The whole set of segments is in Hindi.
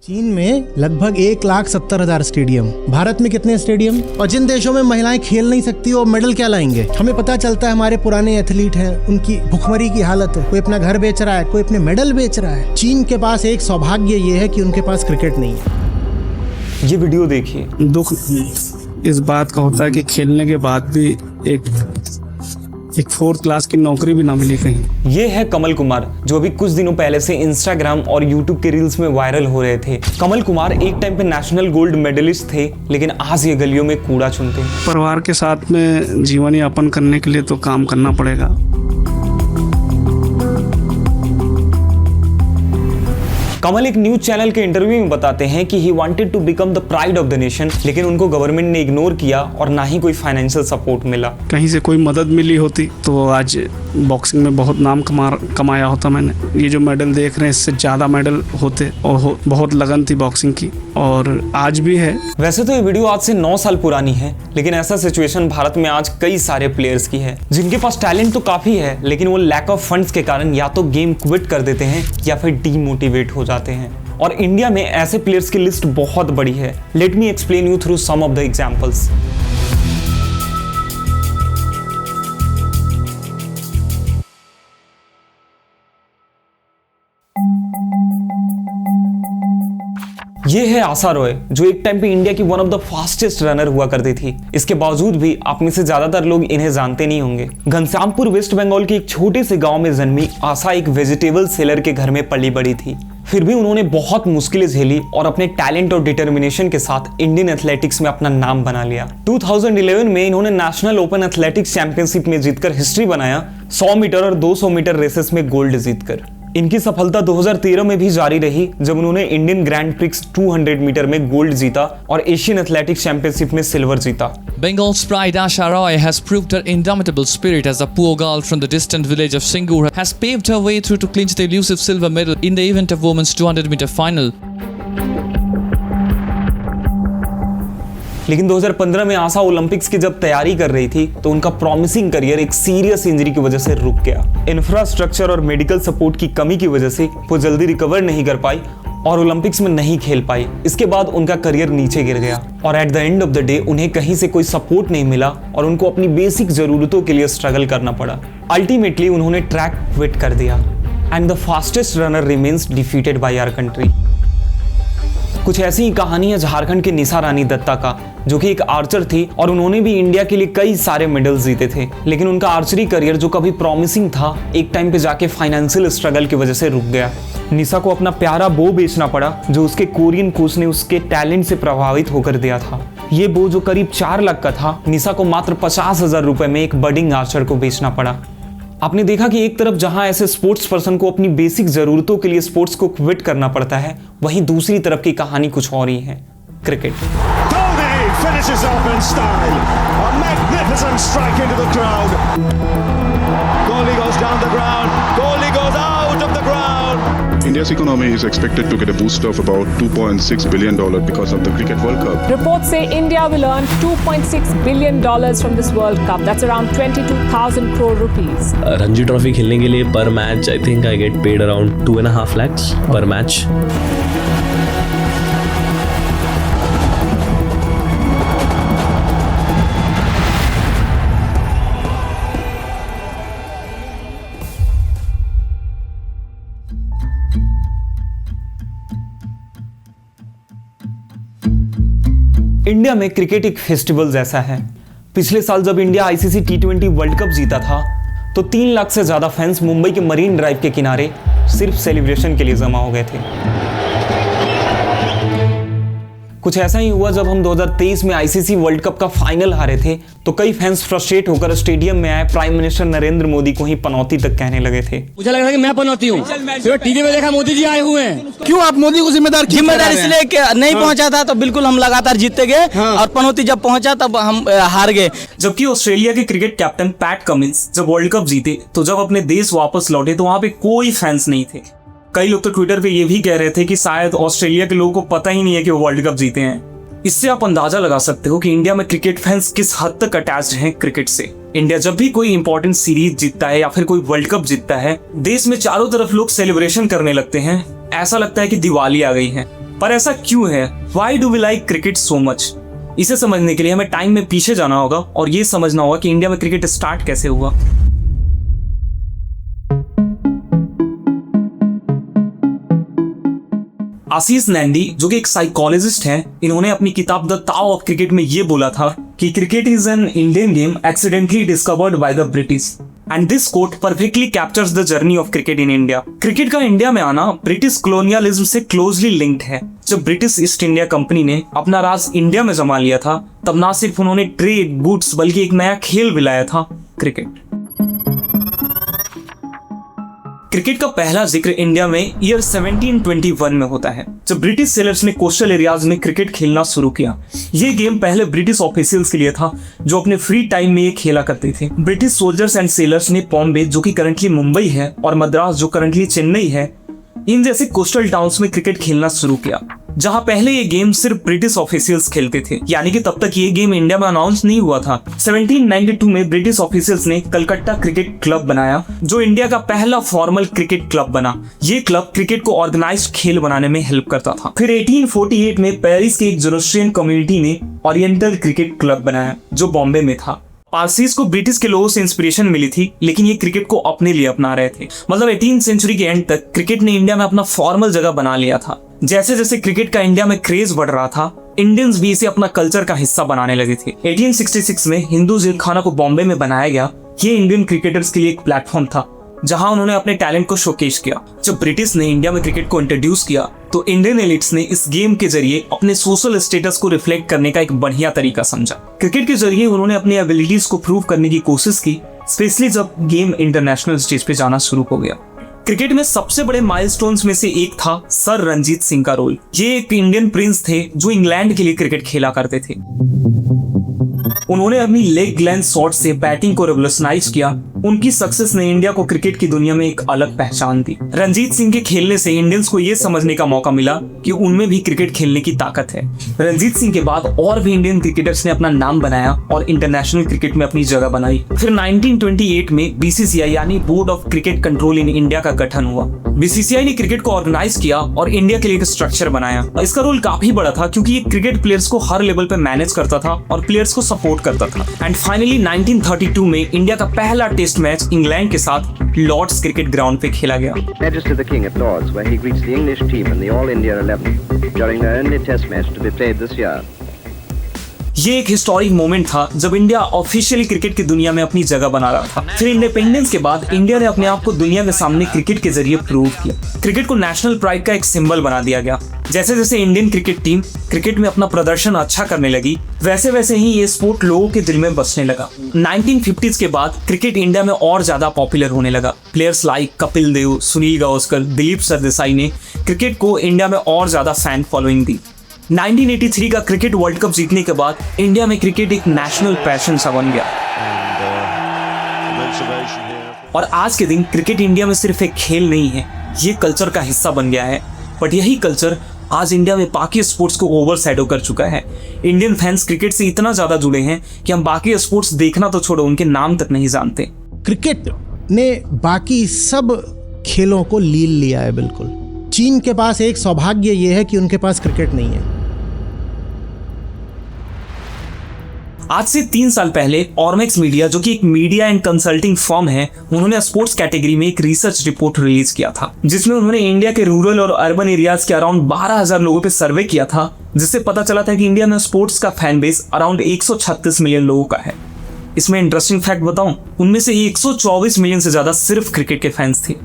चीन में लगभग 1,70,000 स्टेडियम, भारत में कितने स्टेडियम? और जिन देशों में महिलाएं खेल नहीं सकती वो मेडल क्या लाएंगे? हमें पता चलता है हमारे पुराने एथलीट हैं, उनकी भुखमरी की हालत है, कोई अपना घर बेच रहा है, कोई अपने मेडल बेच रहा है। चीन के पास एक सौभाग्य ये है कि उनके पास क्रिकेट नहीं है। ये वीडियो देखिए। दुख इस बात का होता है कि खेलने के बाद भी एक 4th क्लास की नौकरी भी ना मिली कहीं। ये है कमल कुमार, जो अभी कुछ दिनों पहले से इंस्टाग्राम और यूट्यूब के रील्स में वायरल हो रहे थे। कमल कुमार एक टाइम पे नेशनल गोल्ड मेडलिस्ट थे, लेकिन आज ये गलियों में कूड़ा चुनते हैं। परिवार के साथ में जीवन यापन करने के लिए तो काम करना पड़ेगा। कमल एक न्यूज चैनल के इंटरव्यू में बताते हैं कि he wanted to become the pride of the nation, लेकिन उनको गवर्नमेंट ने इग्नोर किया और ना ही कोई फाइनेंशियल सपोर्ट मिला। कहीं से कोई मदद मिली होती तो आज बॉक्सिंग में बहुत नाम कमाया होता मैंने। ये जो मेडल देख रहे हैं इससे ज़्यादा मेडल होते और बहुत लगन थी बॉक्सिंग की, और आज भी है। वैसे तो ये वीडियो आज से 9 साल पुरानी है, लेकिन ऐसा सिचुएशन भारत में आज कई सारे प्लेयर्स की है जिनके पास टैलेंट तो काफी है, लेकिन वो लैक ऑफ फंड्स के कारण या तो गेम क्विट कर देते हैं या फिर डीमोटिवेट हो जाते हैं। और इंडिया में ऐसे प्लेयर्स की लिस्ट बहुत बड़ी है। Let me explain you through some of the examples. ये है आशा रॉय, जो एक टाइम पे इंडिया की one of the fastest runner हुआ करती थी। इसके बावजूद भी आप में से ज्यादातर लोग इन्हें जानते नहीं होंगे। घनश्यामपुर वेस्ट बंगाल के एक छोटे से गांव में जन्मी आशा एक वेजिटेबल सेलर के घर में पली बड़ी थी। फिर भी उन्होंने बहुत मुश्किलें झेली और अपने टैलेंट और डिटर्मिनेशन के साथ इंडियन एथलेटिक्स में अपना नाम बना लिया। 2011 में इन्होंने नेशनल ओपन एथलेटिक्स चैंपियनशिप में जीतकर हिस्ट्री बनाया, 100 मीटर और 200 मीटर रेसेस में गोल्ड जीतकर। इनकी सफलता 2013 में भी जारी रही, जब उन्होंने इंडियन ग्रैंड प्रिक्स 200 मीटर में गोल्ड जीता और एशियन एथलेटिक्स चैंपियनशिप में सिल्वर जीता। Bengal's pride Asha Roy has proved her indomitable spirit as a poor girl from the distant village of Singur has paved her way through to clinch the elusive silver medal in the event of women's 200 meter final. लेकिन 2015 में आशा ओलंपिक्स की जब तैयारी कर रही थी तो उनका प्रॉमिसिंग करियर एक सीरियस इंजरी की वजह से रुक गया। इंफ्रास्ट्रक्चर और मेडिकल सपोर्ट की कमी की वजह से वो जल्दी रिकवर नहीं कर पाई और ओलंपिक्स में नहीं खेल पाई। इसके बाद उनका करियर नीचे गिर गया और at the end of the day उन्हें कहीं से कोई सपोर्ट नहीं मिला और उनको अपनी बेसिक जरूरतों के लिए स्ट्रगल करना पड़ा। अल्टीमेटली उन्होंने ट्रैक क्विट कर दिया and the fastest runner remains defeated by our country. कुछ ऐसी ही कहानी है झारखंड के निशा रानी दत्ता का, जो कि एक आर्चर थी और उन्होंने भी इंडिया के लिए कई सारे मेडल्स जीते थे, लेकिन उनका आर्चरी करियर जो कभी प्रॉमिसिंग था एक टाइम पे जाके फाइनेंशियल स्ट्रगल की वजह से रुक गया। निशा को अपना प्यारा बो बेचना पड़ा, जो उसके कोरियन कोच ने उसके टैलेंट से प्रभावित होकर दिया था। ये बो जो करीब 4 लाख का था, निशा को मात्र 50,000 रुपए में एक बडिंग आर्चर को बेचना पड़ा। आपने देखा कि एक तरफ जहां ऐसे स्पोर्ट्स पर्सन को अपनी बेसिक जरूरतों के लिए स्पोर्ट्स को क्विट करना पड़ता है, वहीं दूसरी तरफ की कहानी कुछ और ही है। Cricket. India's economy is expected to get a boost of about $2.6 billion because of the Cricket World Cup. Reports say India will earn $2.6 billion from this World Cup. That's around 22,000 crore rupees. Ranji Trophy खेलने के लिए per match I think I get paid around 2.5 lakhs per match. India में क्रिकेट एक फेस्टिवल जैसा है। पिछले साल जब India ICC T20 world cup जीता था तो 3 लाख से ज्यादा फैंस मुंबई के मरीन ड्राइव के किनारे सिर्फ सेलिब्रेशन के लिए जमा हो गए थे। कुछ ऐसा ही हुआ जब हम 2023 में आईसीसी वर्ल्ड कप का फाइनल हारे थे, तो कई फैंस फ्रस्ट्रेट होकर स्टेडियम में आए प्राइम मिनिस्टर नरेंद्र मोदी को ही पनौती तक कहने लगे थे। मुझे लग रहा है कि मैं पनौती हूँ। तो टीवी में देखा मोदी जी आए हुए हैं। क्यों आप मोदी को जिम्मेदार इसलिए कि नहीं पहुंचा था, तो बिल्कुल हम लगातार जीतते गए और पनौती जब पहुंचा तब हम हार गए। जबकि ऑस्ट्रेलिया के क्रिकेट कैप्टन पैट कमिंस जब वर्ल्ड कप जीते तो जब अपने देश वापस लौटे तो वहां पे कोई फैंस नहीं थे। कई लोग तो ट्विटर पे ये भी कह रहे थे कि शायद ऑस्ट्रेलिया के लोगों को पता ही नहीं है कि वो वर्ल्ड कप जीते हैं। इससे आप अंदाजा लगा सकते हो कि इंडिया में क्रिकेट फैंस किस हद तक अटैच्ड हैं क्रिकेट से। इंडिया जब भी कोई इंपॉर्टेंट सीरीज जीतता है या फिर कोई वर्ल्ड कप जीतता है, देश में चारों तरफ लोग सेलिब्रेशन करने लगते हैं। ऐसा लगता है कि दिवाली आ गई है। पर ऐसा क्यों है? Why do we like cricket so much? इसे समझने के लिए हमें टाइम में पीछे जाना होगा और ये समझना होगा कि इंडिया में क्रिकेट स्टार्ट कैसे हुआ। आशीष नैंडी जो कि एक साइकोलॉजिस्ट हैं, इन्होंने अपनी किताब द ताओ ऑफ क्रिकेट में ये बोला था कि cricket is an Indian game accidentally discovered by the British and this quote perfectly captures the journey of cricket in India. Cricket का इंडिया में आना ब्रिटिश कॉलोनियलिज्म से क्लोजली लिंक्ड है। जब ब्रिटिश ईस्ट इंडिया कंपनी ने अपना राज इंडिया में जमा लिया था, तब ना सिर्फ उन्होंने ट्रेड बूट्स बल्कि एक नया खेल भी लाया था, क्रिकेट। क्रिकेट का पहला जिक्र इंडिया में ईयर 1721 में होता है, जब ब्रिटिश सेलर्स ने कोस्टल एरियाज में क्रिकेट खेलना शुरू किया। ये गेम पहले ब्रिटिश ऑफिशियल्स के लिए था, जो अपने फ्री टाइम में ये खेला करते थे। ब्रिटिश सोल्जर्स एंड सेलर्स ने बॉम्बे, जो कि करंटली मुंबई है, और मद्रास, जो करंटली चेन्नई है, इन जैसे कोस्टल टाउन्स में क्रिकेट खेलना शुरू किया, जहां पहले ये गेम सिर्फ ब्रिटिश ऑफिशियल्स खेलते थे, यानी कि तब तक ये गेम इंडिया में अनाउंस नहीं हुआ था। 1792 में ब्रिटिश ऑफिशियल्स ने कलकत्ता क्रिकेट क्लब बनाया, जो इंडिया का पहला फॉर्मल क्रिकेट क्लब बना। ये क्लब क्रिकेट को ऑर्गेनाइज्ड खेल बनाने में हेल्प करता था। फिर 1848 में पेरिस के एक जोरोस्ट्रियन कम्युनिटी ने ओरिएंटल क्रिकेट क्लब बनाया, जो बॉम्बे में था। पारसीज को ब्रिटिश के लोगों से इंस्पिरेशन मिली थी, लेकिन ये क्रिकेट को अपने लिए अपना रहे थे। मतलब 18वीं सेंचुरी के एंड तक क्रिकेट ने इंडिया में अपना फॉर्मल जगह बना लिया था। जैसे जैसे क्रिकेट का इंडिया में क्रेज बढ़ रहा था, इंडियंस भी इसे अपना कल्चर का हिस्सा बनाने लगे थे। 1866 में हिंदू जिमखाना को बॉम्बे में बनाया गया। ये इंडियन क्रिकेटर्स के लिए एक प्लेटफॉर्म था, जहां उन्होंने अपने टैलेंट को शोकेस किया। जब ब्रिटिश ने इंडिया में क्रिकेट को इंट्रोड्यूस किया, तो इंडियन एलिट्स ने इस गेम के जरिए अपने सोशल स्टेटस को रिफ्लेक्ट करने का एक बढ़िया तरीका समझा। क्रिकेट के जरिए उन्होंने अपनी एबिलिटीज को प्रूव करने की कोशिश की, स्पेशली जब गेम इंटरनेशनल स्टेज पे जाना शुरू हो गया। क्रिकेट में सबसे बड़े माइलस्टोन्स में से एक था सर रणजीत सिंह का रोल। ये एक इंडियन प्रिंस थे जो इंग्लैंड के लिए क्रिकेट खेला करते थे। उन्होंने अपनी लेग लेंथ शॉट से बैटिंग को रेवोल्यूशनाइज किया। उनकी सक्सेस ने इंडिया को क्रिकेट की दुनिया में एक अलग पहचान दी। रणजीत सिंह के खेलने से इंडियंस को यह समझने का मौका मिला कि उनमें भी क्रिकेट खेलने की ताकत है। रणजीत सिंह के बाद और भी इंडियन क्रिकेटर्स ने अपना नाम बनाया और इंटरनेशनल क्रिकेट में अपनी जगह बनाई। फिर 1928 में बीसीसीआई यानी board of cricket control in India का गठन हुआ। बीसीसीआई ने क्रिकेट को ऑर्गेनाइज किया और इंडिया के लिए एक स्ट्रक्चर बनाया। इसका रोल काफी बड़ा था, क्योंकि ये क्रिकेट प्लेयर्स को हर लेवल पे मैनेज करता था और प्लेयर्स को सपोर्ट करता था। एंड फाइनली 1932 में इंडिया का पहला टेस्ट मैच इंग्लैंड के साथ लॉर्ड्स क्रिकेट ग्राउंड पे खेला गया। Majesty the King at Lords, where he greets the English team in the All India 11 during their only test match to be played this year. ये एक हिस्टोरिक मोमेंट था जब इंडिया ऑफिशियली क्रिकेट की दुनिया में अपनी जगह बना रहा था। फिर इंडिपेंडेंस के बाद इंडिया ने अपने आप को दुनिया के सामने क्रिकेट के जरिए प्रूव किया। क्रिकेट को नेशनल प्राइड का एक सिंबल बना दिया गया। जैसे जैसे इंडियन क्रिकेट टीम क्रिकेट में अपना प्रदर्शन अच्छा करने लगी, वैसे वैसे ही ये स्पोर्ट लोगों के दिल में बसने लगा। 1950s के बाद क्रिकेट इंडिया में और ज्यादा पॉपुलर होने लगा। प्लेयर्स लाइक कपिल देव, सुनील गावस्कर, दिलीप सरदेसाई ने क्रिकेट को इंडिया में और ज्यादा फैन फॉलोइंग दी। 1983 का क्रिकेट वर्ल्ड कप जीतने के बाद इंडिया में क्रिकेट एक नेशनल पैशन सा बन गया। और आज के दिन क्रिकेट इंडिया में सिर्फ एक खेल नहीं है, ये कल्चर का हिस्सा बन गया है। बट यही कल्चर आज इंडिया में बाकी स्पोर्ट्स को ओवरशैडो कर चुका है। इंडियन फैंस क्रिकेट से इतना ज्यादा जुड़े हैं कि हम बाकी स्पोर्ट्स देखना तो छोड़ो, उनके नाम तक नहीं जानते। क्रिकेट ने बाकी सब खेलों को लील लिया है। बिल्कुल चीन के पास एक सौभाग्य ये है कि उनके पास क्रिकेट नहीं है। आज से 3 साल पहले ऑर्मेक्स मीडिया, जो कि एक मीडिया एंड कंसल्टिंग फर्म है, उन्होंने स्पोर्ट्स कैटेगरी में एक रिसर्च रिपोर्ट रिलीज किया था, जिसमें उन्होंने इंडिया के रूरल और अर्बन एरियाज के अराउंड 12,000 लोगों पे सर्वे किया था, जिससे पता चला था कि इंडिया में स्पोर्ट्स का फैन बेस अराउंड 136 मिलियन लोगों का है। इसमें इंटरेस्टिंग फैक्ट बताऊं, उनमें से 124 मिलियन से ज्यादा सिर्फ क्रिकेट के फैंस थे।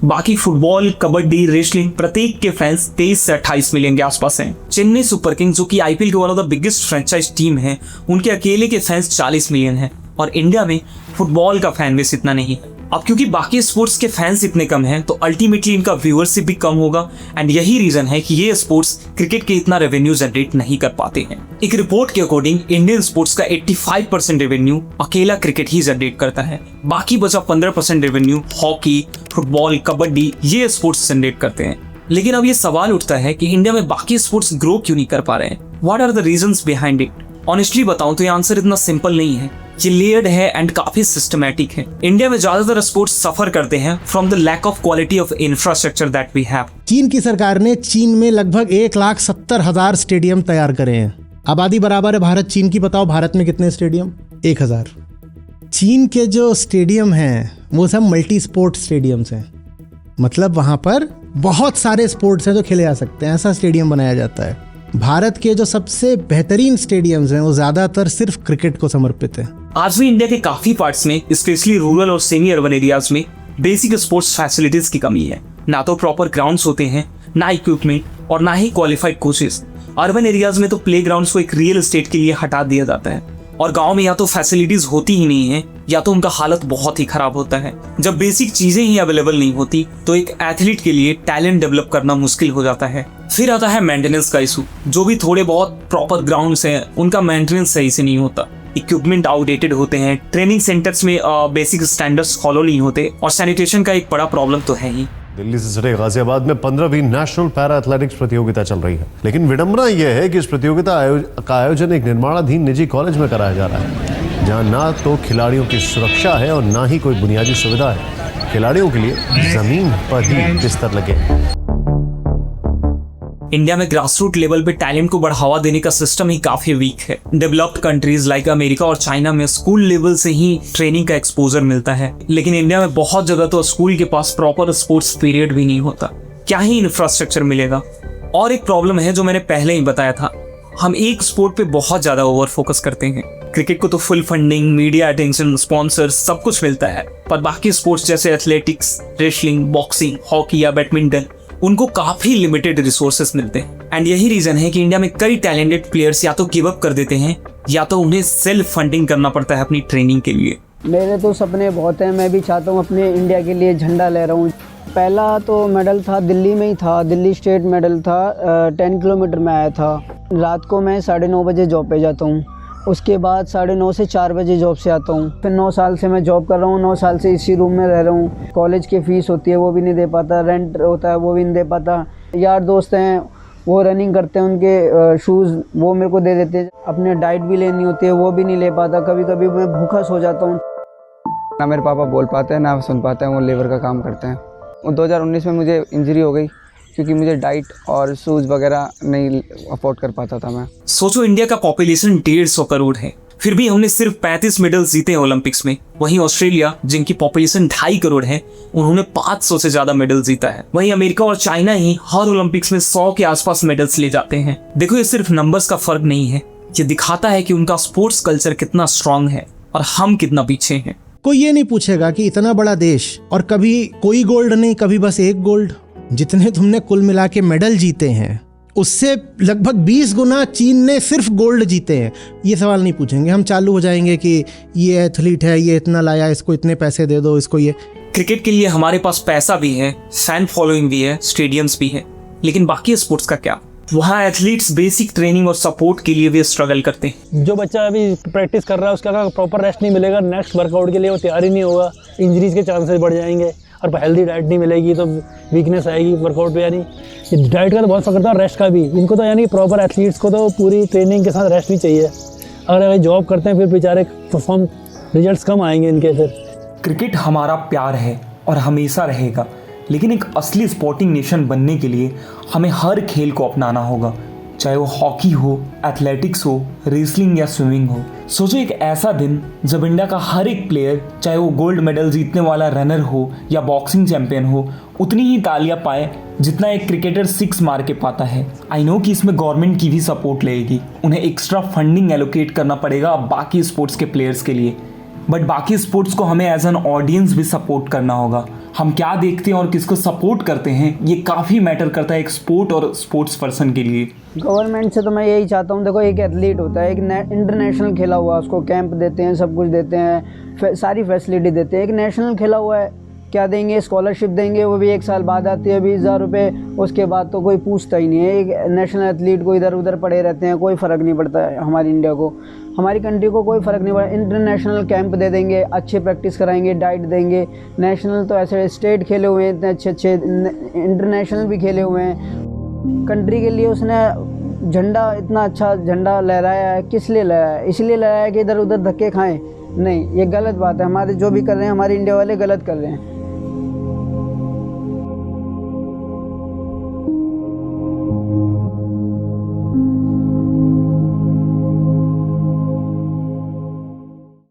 बाकी फुटबॉल, कबड्डी, रेसलिंग प्रत्येक के फैंस 23 से 28 मिलियन के आसपास हैं। चेन्नई सुपर किंग्स, जो कि आईपीएल के one of the biggest franchise team है, उनके अकेले के फैंस 40 मिलियन हैं। और इंडिया में फुटबॉल का फैन बेस इतना नहीं। अब क्योंकि बाकी स्पोर्ट्स के फैंस इतने कम हैं, तो अल्टीमेटली इनका व्यूअरशिप भी कम होगा। एंड यही रीजन है कि ये स्पोर्ट्स क्रिकेट के इतना रेवेन्यू जनरेट नहीं कर पाते हैं। एक रिपोर्ट के अकॉर्डिंग इंडियन स्पोर्ट्स का 85% रेवेन्यू अकेला क्रिकेट ही जनरेट करता है। बाकी बचा 15% रेवेन्यू हॉकी, फुटबॉल, कबड्डी ये स्पोर्ट्स जनरेट करते हैं। लेकिन अब ये सवाल उठता है कि इंडिया में बाकी स्पोर्ट्स ग्रो क्यों नहीं कर पा रहे हैं? What are the reasons behind it? Honestly बताऊं तो ये आंसर इतना सिंपल नहीं है। ये लेयर्ड है एंड काफी सिस्टमैटिक है। इंडिया में ज्यादातर स्पोर्ट्स सफर करते हैं from the lack of quality of infrastructure that we have. चीन की सरकार ने चीन में लगभग 1,70,000 स्टेडियम तैयार करे हैं। आबादी बराबर है भारत चीन की, बताओ भारत में कितने स्टेडियम? 1,000। चीन के जो स्टेडियम हैं वो सब मल्टी स्पोर्ट स्टेडियम्स हैं, मतलब वहाँ पर बहुत सारे स्पोर्ट्स हैं जो खेले जा सकते हैं, ऐसा स्टेडियम बनाया जाता है। भारत के जो सबसे बेहतरीन स्टेडियम्स हैं वो ज़्यादातर सिर्फ क्रिकेट को समर्पित हैं। आज भी इंडिया के काफी पार्ट्स में, स्पेशली रूरल और सेमी अर्बन एरियाज में बेसिक स्पोर्ट्स फैसिलिटीज की कमी है। ना तो प्रॉपर ग्राउंड्स होते हैं, ना इक्विपमेंट और ना ही क्वालिफाइड कोचेस। अर्बन एरियाज में तो प्लेग्राउंड्स को एक रियल एस्टेट के लिए हटा दिया जाता है और गांव में या तो फैसिलिटीज होती ही नहीं है या तो उनका हालत बहुत ही खराब होता है। जब बेसिक चीजें ही अवेलेबल नहीं होती तो एक एथलीट के लिए टैलेंट डेवलप करना मुश्किल हो जाता है। फिर आता है मेंटेनेंस का इशू। जो भी थोड़े बहुत प्रॉपर ग्राउंड्स हैं उनका मेंटेनेंस सही से नहीं होता, इक्विपमेंट आउटडेटेड होते हैं, ट्रेनिंग सेंटर्स में बेसिक स्टैंडर्ड्स फॉलो नहीं होते और सैनिटेशन का एक बड़ा प्रॉब्लम तो है ही। दिल्ली से सटे गाजियाबाद में 15वीं नेशनल पैरा एथलेटिक्स प्रतियोगिता चल रही है, लेकिन विडंबना यह है कि इस प्रतियोगिता का आयोजन एक निर्माणाधीन निजी कॉलेज में कराया जा रहा है, जहां ना तो खिलाड़ियों की सुरक्षा है और ना ही कोई बुनियादी सुविधा है। खिलाड़ियों के लिए जमीन पर ही बिस्तर लगे। इंडिया में ग्रासरूट लेवल पे टैलेंट को बढ़ावा देने का सिस्टम ही काफी वीक है। डेवलप्ड कंट्रीज लाइक अमेरिका और चाइना में स्कूल लेवल से ही ट्रेनिंग का एक्सपोजर मिलता है, लेकिन इंडिया में बहुत जगह तो स्कूल के पास प्रॉपर स्पोर्ट्स पीरियड भी नहीं होता। क्या ही इंफ्रास्ट्रक्चर मिलेगा। और एक प्रॉब्लम है जो मैंने पहले ही बताया था, हम एक स्पोर्ट पे बहुत ज्यादा ओवर फोकस करते हैं। क्रिकेट को तो full funding, media attention, sponsors सब कुछ मिलता है, पर बाकी स्पोर्ट्स जैसे एथलेटिक्स, रेसलिंग, बॉक्सिंग, हॉकी या बैडमिंटन उनको काफी लिमिटेड रिसोर्सेस मिलते हैं। एंड यही रीजन है कि इंडिया में कई टैलेंटेड प्लेयर्स या तो गिव अप कर देते हैं या तो उन्हें सेल्फ फंडिंग करना पड़ता है अपनी ट्रेनिंग के लिए। मेरे तो सपने बहुत हैं, मैं भी चाहता हूँ अपने इंडिया के लिए झंडा ले रहा हूँ। पहला तो मेडल था दिल्ली में ही था, दिल्ली स्टेट मेडल था, 10 किलोमीटर में आया था। रात को मैं 9:30 बजे जॉब पे जाता हूँ, उसके बाद 9:30 से 4 बजे जॉब से आता हूँ। फिर 9 साल से मैं जॉब कर रहा हूँ, 9 साल से इसी रूम में रह रहा हूँ। कॉलेज की फ़ीस होती है वो भी नहीं दे पाता, रेंट होता है वो भी नहीं दे पाता। यार दोस्त हैं वो रनिंग करते हैं, उनके शूज़ वो मेरे को दे देते हैं। अपने डाइट भी लेनी होती है वो भी नहीं ले पाता, कभी कभी मैं भूखा सो जाता हूँ। ना मेरे पापा बोल पाते हैं ना सुन पाते हैं, वो लेबर का काम करते हैं। 2019 में मुझे इंजरी हो गई क्योंकि मुझे डाइट और शूज़ वगैरह नहीं अफोर्ड कर पाता था मैं। सोचो इंडिया का पॉपुलेशन 150 करोड़ है, फिर भी हमने सिर्फ 35 मेडल जीते हैं ओलंपिक्स में। वहीं ऑस्ट्रेलिया जिनकी पॉपुलेशन 2.5 करोड़ है उन्होंने 500 से ज्यादा मेडल जीता है। वहीं अमेरिका और चाइना ही हर ओलंपिक्स में 100 के आसपास मेडल्स ले जाते हैं। देखो ये सिर्फ नंबर्स का फर्क नहीं है, ये दिखाता है कि उनका स्पोर्ट्स कल्चर कितना स्ट्रांग है और हम कितना पीछे हैं। कोई ये नहीं पूछेगा कि इतना बड़ा देश और कभी कोई गोल्ड नहीं, कभी बस एक गोल्ड। जितने तुमने कुल मिला के मेडल जीते हैं उससे लगभग 20 गुना चीन ने सिर्फ गोल्ड जीते हैं। ये सवाल नहीं पूछेंगे, हम चालू हो जाएंगे कि ये एथलीट है, ये इतना लाया, इसको इतने पैसे दे दो, इसको ये। क्रिकेट के लिए हमारे पास पैसा भी है, फैन फॉलोइंग भी है, स्टेडियम्स भी है, लेकिन बाकी स्पोर्ट्स का क्या? वहाँ एथलीट्स बेसिक ट्रेनिंग और सपोर्ट के लिए भी स्ट्रगल करते हैं। जो बच्चा अभी प्रैक्टिस कर रहा है उसका अगर प्रॉपर रेस्ट नहीं मिलेगा, नेक्स्ट वर्कआउट के लिए वो तैयार ही नहीं होगा, इंजरीज के चांसेस बढ़ जाएंगे। और हेल्दी डाइट नहीं मिलेगी तो वीकनेस आएगी वर्कआउट पे। यानी ये डाइट का तो बहुत फर्क करता है, रेस्ट का भी। इनको तो यानी प्रॉपर एथलीट्स को तो पूरी ट्रेनिंग के साथ रेस्ट भी चाहिए। अगर जॉब करते हैं फिर बेचारे परफॉर्म रिजल्ट्स कम आएंगे इनके। फिर क्रिकेट हमारा प्यार है और हमेशा रहेगा, लेकिन एक असली स्पोर्टिंग नेशन बनने के लिए हमें हर खेल को अपनाना होगा, चाहे वो हॉकी हो, एथलेटिक्स हो, रेसलिंग या स्विमिंग हो। सोचो एक ऐसा दिन जब इंडिया का हर एक प्लेयर, चाहे वो गोल्ड मेडल जीतने वाला रनर हो या बॉक्सिंग चैंपियन हो, उतनी ही तालियां पाए जितना एक क्रिकेटर 6 मार के पाता है। आई नो कि इसमें गवर्नमेंट की भी सपोर्ट लगेगी, उन्हें एक्स्ट्रा फंडिंग एलोकेट करना पड़ेगा बाकी स्पोर्ट्स के प्लेयर्स के लिए, बट बाकी स्पोर्ट्स को हमें एज एन ऑडियंस भी सपोर्ट करना होगा। हम क्या देखते हैं और किसको सपोर्ट करते हैं ये काफ़ी मैटर करता है एक स्पोर्ट और स्पोर्ट्स पर्सन के लिए। गवर्नमेंट से तो मैं यही चाहता हूँ, देखो एक एथलीट होता है, एक इंटरनेशनल खेला हुआ, उसको कैंप देते हैं, सब कुछ देते हैं, सारी फैसिलिटी देते हैं। एक नेशनल खेला हुआ है, क्या देंगे? स्कॉलरशिप देंगे, वो भी 1 साल बाद आती है 20,000 रुपये, उसके बाद तो कोई पूछता ही नहीं है। एक नेशनल एथलीट को इधर उधर पड़े रहते हैं, कोई फ़र्क नहीं पड़ता है। हमारी इंडिया को, हमारी कंट्री को कोई फ़र्क नहीं पड़ा। इंटरनेशनल कैंप दे देंगे, अच्छे प्रैक्टिस कराएंगे, डाइट देंगे। नेशनल तो ऐसे स्टेट खेले हुए हैं, इतने अच्छे इंटरनेशनल भी खेले हुए हैं। कंट्री के लिए उसने झंडा, इतना अच्छा झंडा लहराया है। किस लिए लहराया है? इसलिए लहराया है कि इधर उधर धक्के खाएं, नहीं, ये गलत बात है। हमारे जो भी कर रहे हैं हमारे इंडिया वाले गलत कर रहे हैं।